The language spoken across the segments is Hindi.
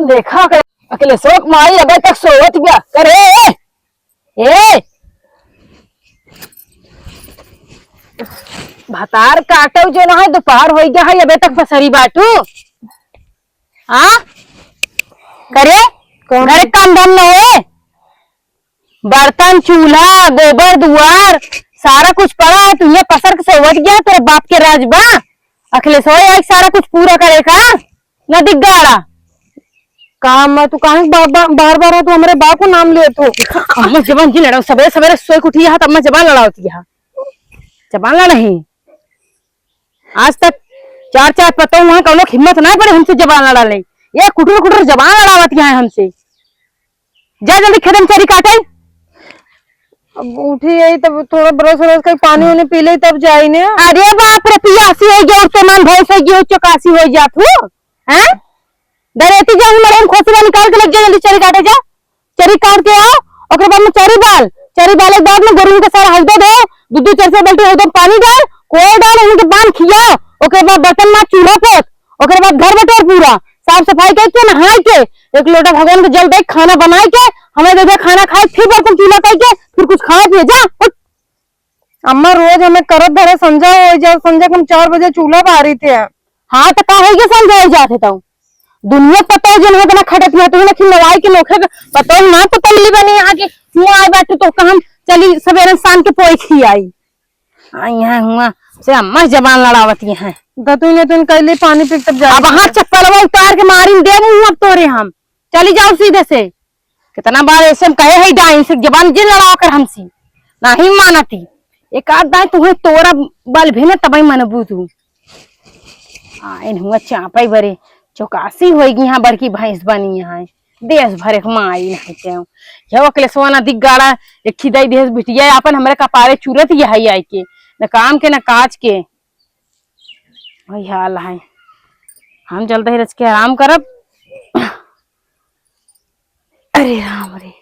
देखा कर अकेले शोक मारी अबे तक सोवत गया करे ए भतार काटो जो ना है दोपहर हो गया है अबे तक फसरी बाटू हाँ करे घर काम धाम न है बर्तन चूल्हा गोबर दुआर सारा कुछ पड़ा है तुझे पसर के सोवत गया तेरे बाप के राजबा अखिले सोए सारा कुछ पूरा करेगा न दिख गाड़ा काम मैं तू कहां बार बार तू हमारे बाप को नाम ले तू अम्मा जबान जी लड़ाओ सवेरे सवेरे सोई उठी है तब मैं जबान लड़ाती है जबान लड़ा नहीं आज तक चार चार पता वहां कौन हिम्मत ना पड़े हमसे जबान लड़ा ले ये कुटुर कुटुर जबान लड़ावती है हमसे जा जल्दी खेतम चरी काटे अब उठी है तब थोड़ा बरस बरस का पानी वानी पी ले तब जाई ने अरे बाप रे पियासी हो गयो तो मन भैंस हो गयो चौकासी हो जा तू हैं दरेती जाऊं मरे खोसला निकाल के लग जा जल्दी चरी काटे जा चरी काट के आओ ओकरे बाद में चरी बाल के बाद में गोरू के सारा हल्दा दो दूध चरसे बल्टी हल्दा पानी डाल कोड़ डाल उनके बांध खियाओ ओकरे बाद बर्तन में चूल्हा पोत ओकरे बाद घर बटोर पूरा साफ सफाई करके नहाय के एक लोटा भगवान के जल दे खाना बनाए के हमें दे दे खाना खाए फिर बर्तन चूल्हा करके फिर कुछ खाए पिए जा अम्मा रोज हमें करत धरे संजा हो जा संजा हम 4 बजे चूल्हा बारी थे हाँ तो का हो गया संजा हो जाते तो दुनिया पता है जन है खटत में तुमने कि लड़ाई के नोखे पता ना तो पल्ली बनी आगे हुआ आए बैठे तो हम चली सवेरे शाम के पोई खी आई यहाँ हुआ से अम्मा जबान लड़ावती है तूने तुम कल पानी पी तब जा अब हाँ चप्पल उतार के मारी दे अब तोरे हम चली जाओ सीधे से कितना बार ऐसे कहे है डाइन से जबान जिन लड़ाओ कर हमसी नहीं मानती एक आध दाई तुम्हें तोरा बल भी न तब मनबू तू इन हुआ चापई भरे चौकासी होगी यहाँ बड़की भैंस बनी यहाँ देश भरे माई नहीं अकेले सोना दिख गाड़ा एक खिदाई देश बिटिया अपन हमारे कपारे चूरत यही आई के न काम के न काज के वही हाल है हम चलते ही रच के आराम करब अरे राम रे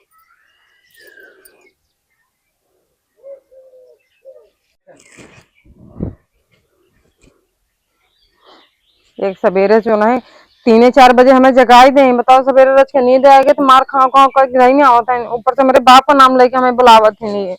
एक सवेरे जो ना है 3-4 बजे हमें जगाई दें बताओ सवेरे रच के नींद आएगी तो मार खाओ खाओ कर गिराई नहीं आवता है ऊपर से मेरे बाप का नाम लेके हमें बुलावत ही नहीं है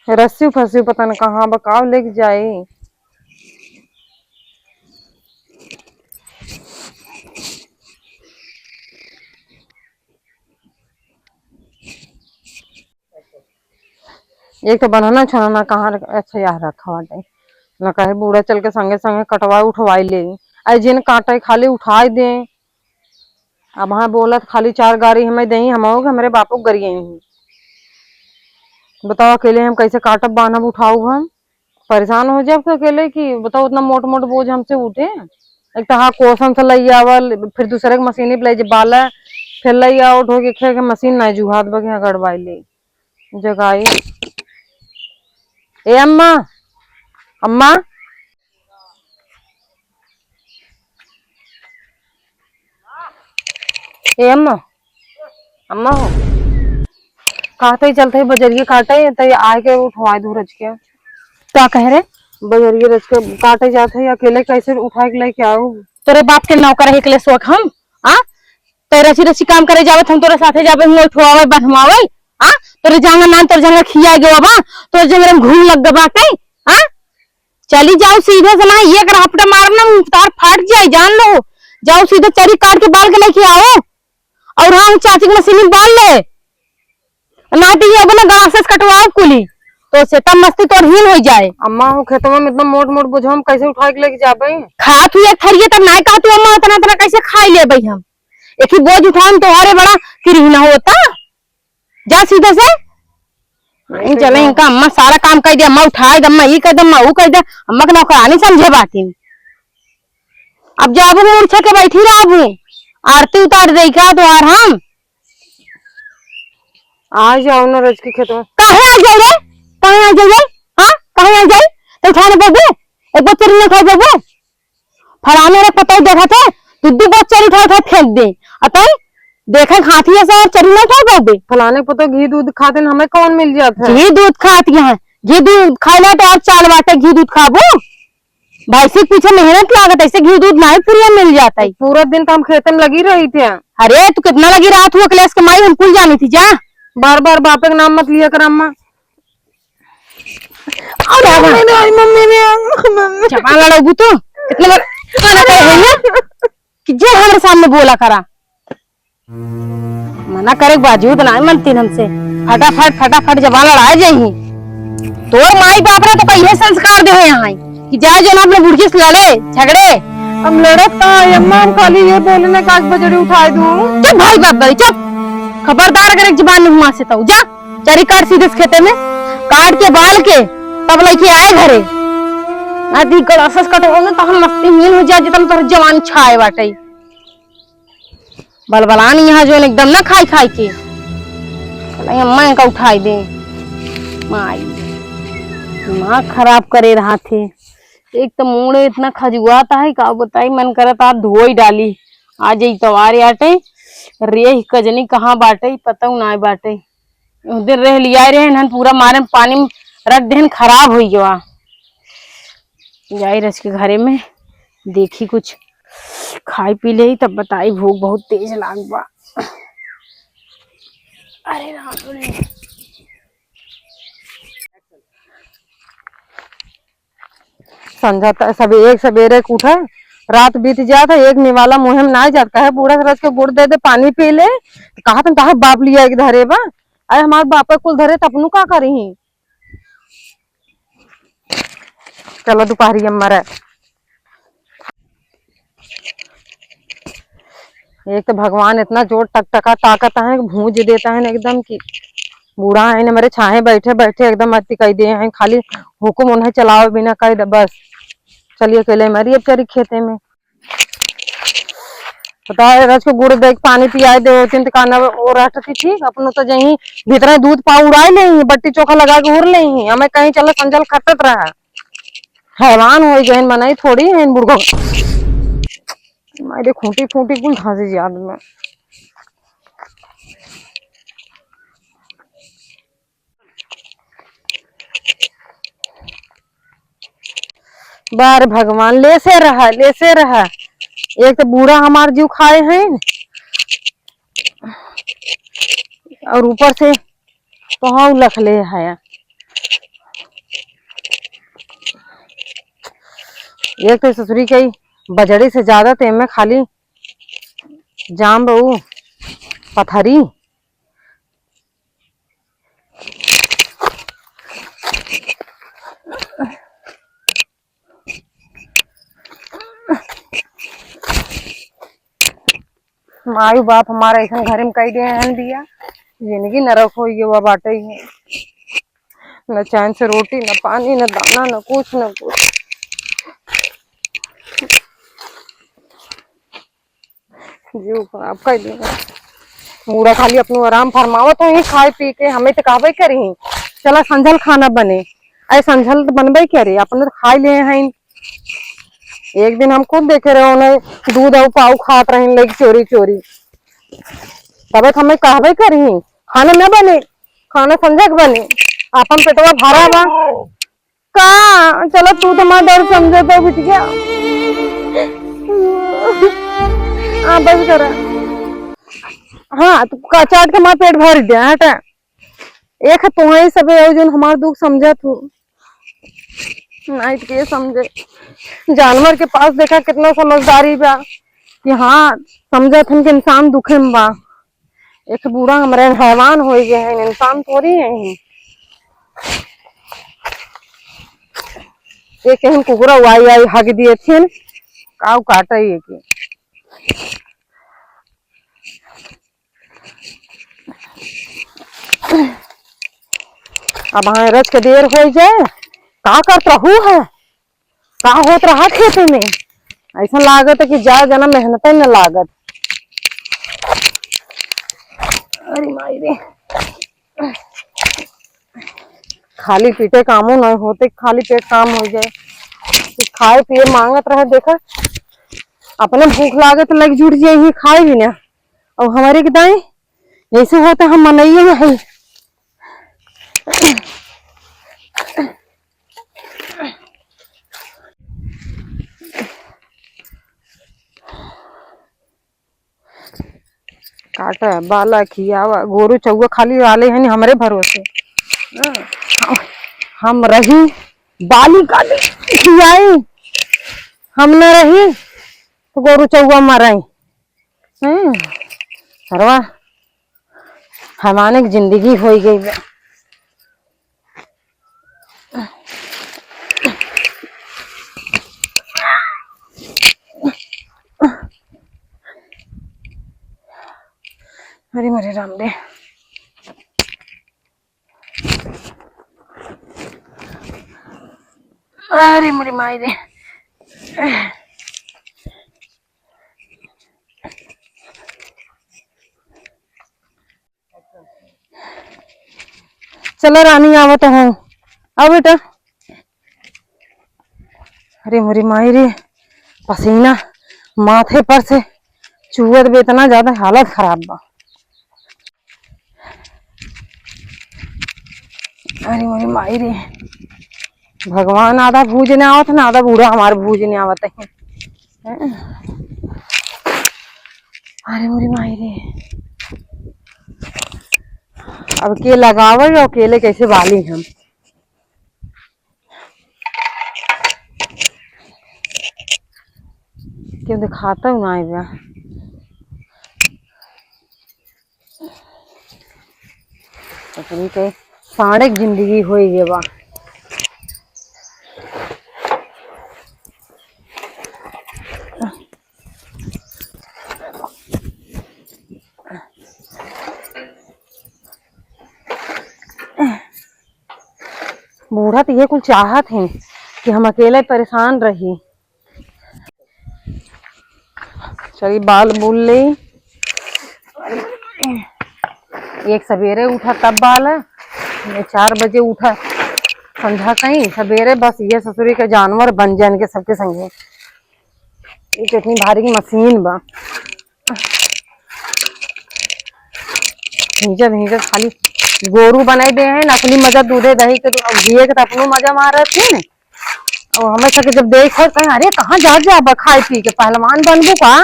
रस्सी फंसी पता न कहाँ बकाव लेके जाए एक तो बनाना छाना कहाँ अच्छा यार रखा हुआ न कहे बूढ़ा चल के संगे संगे कटवाई उठवाई ले आई जिन काटे खाली उठाई दे अब हाँ बोला खाली 4 गाड़ी हमें दे हम हमारे बापू गरिए ही बताओ अकेले हम कैसे काटब बानब उठाऊ हम परेशान हो जाए अकेले की बताओ उतना मोट मोट बोझ हमसे उठे एक तो हाँ कोसम से लई आवल फिर दूसरे के मशीन पे ले बाला फिर लई आओ उठो के खे के मशीन नहीं जुहात बगे गड़वाई ले जगाई ए अम्मा अम्मा ए अम्मा अम्मा हो काटे चलते बजरिए काटे तो आए के उठवाए दो रच के क्या कह रहे बजरिए रच के काटे जाते है अकेले कैसे उठा के लेके आओ तेरे बाप के नौकर है के शौक हम हाँ तो रची रची काम करे जावत हम तोरे साथे जावे हम उठवावे बनवावे हाँ तोरे जांगा नान तोरे जांगा खिया गयो बा तोरे जंगल में घूम लग बाटे हाँ चली जाओ सीधे से ना ये कर हपटा मारना तार फाट जाए जान लो जाओ सीधे चरी काट के बाल के लेके आओ और हाँ चाची की मशीन में बाल ले ना तो ये अपना घास कटवाओ कुली तो से तब मस्ती तो हीन हो जाए अम्मा हो खेतवा में इतना मोट मोट बोझ हम कैसे उठा के लेके जाबे खात हुए थरिए तब ना कहतू अम्मा इतना इतना कैसे खाई ले भाई हम एक ही बोझ उठाऊं तो हरे बड़ा किरहिना होता जा सीधे से नहीं चले इनका अम्मा सारा काम कर दिया अम्मा उठाए अम्मा ये कर दे अम्मा वो कर दे अम्मा के नौकरानी समझे बात अब जाबू मूर्छा के बैठी रहबू आरती उतार दे क्या तो यार हम आ जाओ ना रज के खेत में कहे आ जाए रे कहे आ जाए हाँ कहे आ जाए तो उठाने बाबू एक बच्चे ने खाए बाबू फलाने रे पता देखा थे तुद्दू बहुत चरी उठा उठा फेंक दे। अतः देखे हाथी ऐसा और चरी ना उठा दो। फलाने को तो घी दूध खाते न, हमें कौन मिल जाता है? घी दूध खाती है, घी दूध खाना तो आप 4 बाटे घी दूध खाबो। भाई से पीछे मेहनत लागत, ऐसे घी दूध नहीं फ्री मिल जाता है। पूरा दिन तो हम खेते में लगी रही थी। अरे तू कितना लगी रहा तू अखिलेश के माई, हम भूल जानी थी जा। बार बार बापे का नाम मत लिया कर अम्मा। मम्मी चपा लड़ो तू कितने कि जे हमारे सामने बोला करा, मना करे बाजूद ना मनती हमसे। फटाफट फटाफट जबान लड़ा जाही। तोर माई बाप ने तो पहले संस्कार दे हैं यहाँ कि जाए जो हम लोग बुढ़की से लड़े झगड़े। हम लड़त का अम्मा, हम खाली ये बोलने का बजड़ी उठाए दूं। चुप भाई बाप भाई चुप, खबरदार अगर एक जबान में से तो जा चरी काट सीधे खेते में काट के बाल के तब लेके आए घरे। नदी गड़ासस कटो न तो हम मस्ती मीन हो जाए जितना तोर जवान छाए बाटे। बलबलानी यहाँ जो एकदम ना खाई खाई के अम्मा का उठाई दे। माई दिमाग खराब करे रहा थे। एक तो मुड़े इतना खजुआता है का बताई, मन करत आप धोई डाली आ जाई तवार आटे। रे कजनी कहाँ बाटे पता ना बाटे। उधर रह लिया रहे न पूरा मारे पानी में रख देन खराब हो गया। जाई रच के घरे में देखी कुछ खाई पी ले तब बताई, भूख बहुत तेज लाग बा। अरे राम रे समझाता सब एक सवेरे उठे रात बीत जाता, एक निवाला मुहिम ना जाता है। बूढ़ा रस के गुड़ दे दे पानी पी ले। कहा तुम कहा बाप लिया एक धरे बा, अरे हमारे बाप कुल धरे तपनू का करी। चलो दोपहरी अम्मा रे। एक तो भगवान इतना जोर टकटका ताकत है भूंज देता है एकदम की। बूढ़ा है न मेरे छाहे बैठे बैठे एकदम अति कह दिए हैं, खाली हुक्म उन्हें चलाओ बिना कह दे बस। चलिए अकेले मरी अब चरी खेते में। पता है रज को गुड़ देख पानी पियाए दे चिंत काना वो रहती ठीक। अपन तो जही भीतर दूध पा उड़ाए ले, बट्टी चोखा लगा के उड़ ले। हमें कहीं चलो संजल खटत रहा। हैवान हो गए मनाई थोड़ी है बुढ़ो। मेरे खूंटी खूंटी कुल घासी याद में। बार भगवान लेसे रहा लेसे रहा। एक तो बूढ़ा हमार जीव खाए हैं और ऊपर से तो लख ले है। एक तो ससुरी कई बजड़ी से ज्यादा ते में खाली जाम बहू पथरी। मायू बाप हमारा ऐसा घर में कई दिया जिंदगी नरक हो गया बाटे ही। न चैन से रोटी न पानी न दाना न कुछ न कुछ। जीव खराब कर दिया। पूरा खाली अपनो आराम फरमावत हो खाए पी के। हमें तो कहबे करी चला संझल खाना बने, अरे संझल तो बनबे करे अपने तो खाई ले हैं। एक दिन हम खुद देखे रहे उन्हें दूध और पाव खात रहे लेके चोरी चोरी। तब हमें कहबे करी खाना न बने, खाना संझक बने अपन पेटवा भरा बा का। चलो तू तो मां डर समझे तो बिटिया बस करा। हाँ तू चाट के मां पेट भर दिया हटा। एक तो ही सब जो हमारा दुख समझा तू नहीं के समझे। जानवर के पास देखा कितना समझदारी बा कि हाँ समझा थे कि इंसान दुखे में बा। एक बूढ़ा हमारे हैवान हो गए हैं, इंसान थोड़ी है। एक कुकुरा आई आई हग दिए थे काव काटा ही एक। अब हाँ रच के देर हो जाए का करत रहू है का होत रहा खेते में। ऐसा लागत है कि जा जना मेहनत न लागत। अरे माई रे खाली पीटे कामों नहीं होते, खाली पेट काम हो जाए। खाए पिए मांगत रहे देखा अपने भूख लागे तो लग जुट जाइए खाए भी ना। और हमारे के दाएं ऐसे होते हम मनाइए नहीं। काटा बाला खियावा गोरू चौवा खाली वाले हैं हमारे भरोसे। हम रही बाली काटे खियाई, हम न रही तो गोरू चौवा मराई। सरवा हमारे की जिंदगी हो गई बे। अरे मेरे राम दे। अरे मेरी माई दे। चलो रानी आवत हूँ। आओ बेटा। अरे मेरी माई रे, पसीना माथे पर से चुहत बे, इतना ज्यादा हालत खराब बा। अरे मेरी माई रे, भगवान आधा भूजने आवत ना, आधा बूढ़ा हमारे भूजने आवत है। अरे मेरी माई रे, अब के लगावे और अकेले कैसे बाली हम। क्यों दिखाता हूँ ना बा। साढ़े जिंदगी हो गई बा। बूढ़ा तो ये कुछ चाहत है कि हम अकेले परेशान रही। चलिए बाल बुल ले। एक सवेरे उठा तब बाल है, 4 बजे उठा संध्या कहीं सवेरे। बस ये ससुरी के जानवर बन जाए के सबके संगे। ये इतनी भारी की मशीन बा। भीजत भीजत खाली गोरू बनाई दे हैं। असली मजा दूधे दही के घिए के तो अपनो मजा मार रहे थे। और हमेशा के जब देखो कहीं अरे कहाँ जा खाए पी के पहलवान बनबू का,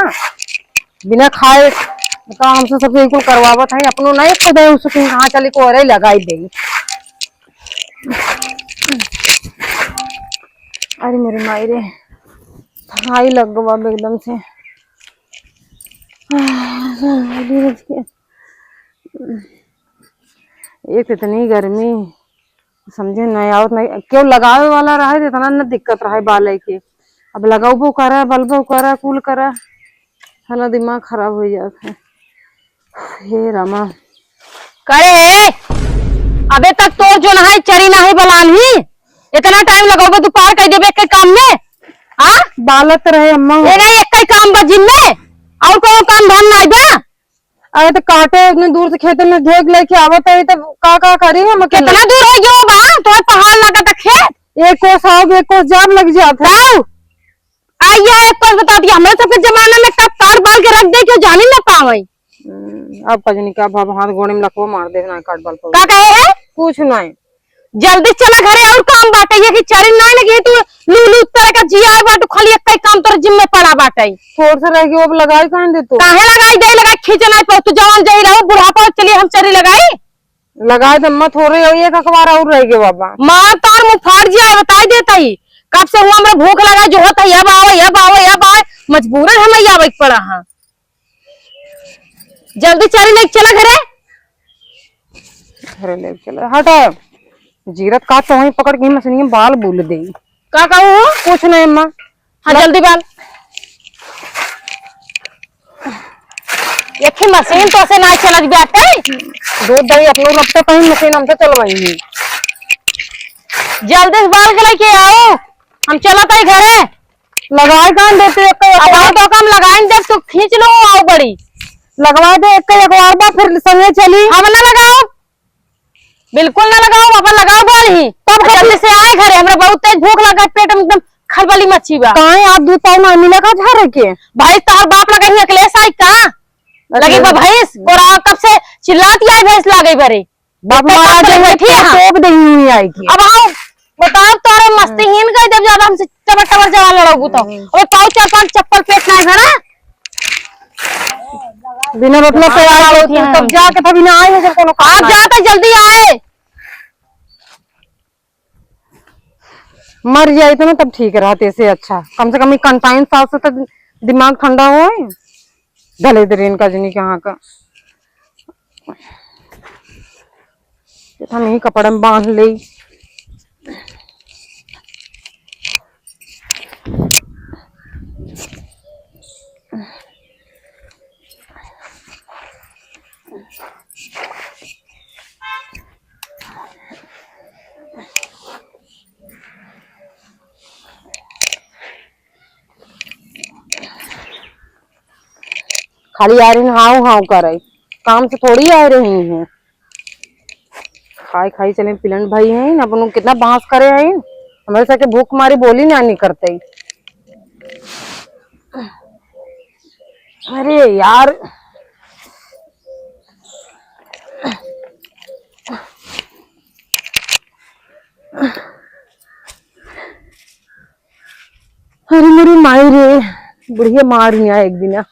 बिना खाए तो हमसे सब बिल्कुल करवावत है। अपनो नहीं खुद है उसको कहाँ चले को अरे लगाई दे। अरे मेरे माई रे, थकाई लग गवा एकदम से। एक इतनी गर्मी समझे नहीं आवत, नहीं क्यों लगावे वाला रहा है इतना न दिक्कत रहा है बाल के। अब लगाबो करा बल्बो करा कुल करा, साला दिमाग खराब हो जाता है। हे रामा करे अबे तक तो जो ना है चरी ना है बलान ही इतना टाइम लगाओगे तू पार कर देबे के काम में। हाँ बालत रहे अम्मा। ये नहीं एक ही काम बा जिम में और कोई काम धाम नहीं बा। अरे तो काटे इतने दूर से खेत में घेग लेके आवत है तो का करी हम। कितना दूर है जो बा तो पहाड़ लगा था खेत। एक कोस आओ एक कोस जाम लग जाता है। आइए एक बार बता दिया हमारे सबके जमाने में कब काट बाल के रख दे क्यों जानी ना पावे। अब कजनी का भाव हाथ गोड़े में लखवा मार देना काट बाल को। का कहे है कुछ नहीं, जल्दी चला घरे और काम बाटे। ये कि चरी नहीं लगी तू लूलू तरह का जिया बाटू खाली एक ही काम तोर जिम में पड़ा बाटे। थोड़ से रह गई वो लगाई कहां दे तू। काहे लगाई दे लगा खींच नहीं पाऊ तू जवान जाई रहो बुढ़ापा चलिए हम चरी लगाई लगाए तो मत हो रही एक अखबार और रह गए बाबा। मार तार मुंह फाड़ जाए बताई देता ही कब से हुआ हमरा भूख लगा जो होता है अब आवे मजबूरन हमें आवे पड़ा। हाँ जल्दी चरी लेके चला घरे। घरे ले चला हटा जीरत का तो वहीं पकड़ के मशीन में बाल बुल दे। का कहूँ कुछ नहीं अम्मा। हाँ जल्दी बाल एक ही मशीन तो से ना चल जाते। दूध दही अपने रखते कहीं मशीन हमसे चलवाएंगे। जल्दी से बाल के लेके आओ हम चला था घरे। लगाए कहां देते तो कम लगाएंगे जब तो खींच लो आओ बड़ी लगवा दे एक अखबार बा फिर संगे चली। हम ना लगाओ बिल्कुल ना लगाओ अपन लगाओ बाल ही तब जल्दी से आए घरे। हमरा बहुत तेज भूख लगा पेट में एकदम खल वाली मच्छी बा। कहाँ है आप दूध पाओ ना मिला का झर के भाई तोहर बाप लगा ही अखिलेश आई का लगी बा भैंस और कब से चिल्लाती आई भैंस लागे बरे बाप मारा जो बैठी है टोप दही हुई आई की। अब आओ बताओ तोरे मस्तीहीन गए जब ज्यादा हमसे टबर टबर जवान लड़ोगू तो अबे पाँव 4-5 चप्पल पेट नहीं भरा बिना मतलब से आए होती है तब जाके तभी ना आए हैं जब कोनो आप जाते जल्दी आए। मर जाए तो ना तब ठीक रहते से अच्छा कम से कम कंटाइन साल से तो दिमाग ठंडा हो भले दरेन का जनी कहाँ का हम यही कपड़े में बांध ले। खाली आ रही हाउ हाउ कर रही काम से थोड़ी आ रही हैं खाई खाई चले पिलन भाई हैं अपन कितना बांस करे हैं हमारे साथ भूख मारी बोली ना नहीं करते। अरे यार अरे मेरी माई रे बुढ़िया मार नहीं एक दिन